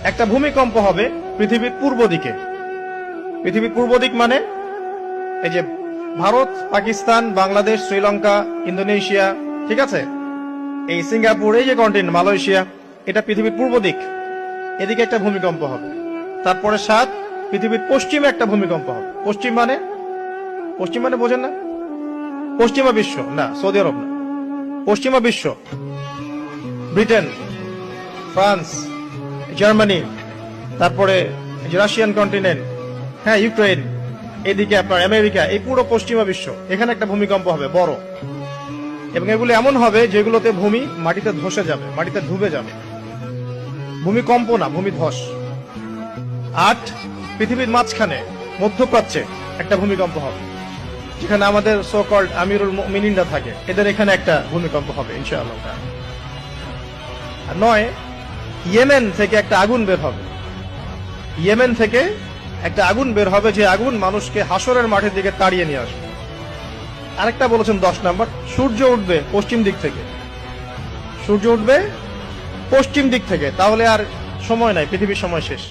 একটা ভূমিকম্প হবে পৃথিবীর পূর্ব দিকে। পৃথিবীর পূর্ব দিক মানে এই যে ভারত, পাকিস্তান, বাংলাদেশ, শ্রীলঙ্কা, ইন্দোনেশিয়া, ঠিক আছে, এই সিঙ্গাপুর, এই যে কন্টিনেন্ট মালয়েশিয়া, এটা পৃথিবীর পূর্ব দিক। এদিকে একটা ভূমিকম্প হবে। তারপরে 7 পৃথিবীর পশ্চিমে একটা ভূমিকম্প হবে। পশ্চিম মানে বোঝেন না? পশ্চিমা বিশ্ব না, সৌদি আরব না, পশ্চিমা বিশ্ব, ব্রিটেন, ফ্রান্স, জার্মানি, তারপরে রাশিয়ান কন্টিনেন্ট, হ্যাঁ, ইউক্রেন, এদিকে আপনার আমেরিকা, এই পুরো পশ্চিমা বিশ্ব, এখানে একটা ভূমিকম্প হবে বড়। এবং এগুলো এমন হবে যেগুলোতে ভূমি মাটিতে ধসে যাবে, মাটিতে ডুবে যাবে। ভূমিকম্প না, ভূমিধস। 8 পৃথিবীর মাঝখানে মধ্যপ্রাচ্যে একটা ভূমিকম্প হবে, যেখানে আমাদের সো কল্ড আমিরুল মুমিনিনরা থাকে, এদের এখানে একটা ভূমিকম্প হবে ইনশাআল্লাহ। আর 9 ইয়েমেন থেকে একটা আগুন বের হবে। ইয়েমেন থেকে একটা আগুন বের হবে, যে আগুন মানুষকে হাসরের মাঠের দিকে তাড়িয়ে নিয়ে আসবে। আরেকটা বলেছেন 10 নাম্বার, সূর্য উঠবে পশ্চিম দিক থেকে। সূর্য উঠবে পশ্চিম দিক থেকে, তাহলে আর সময় নাই, পৃথিবীর সময় শেষ।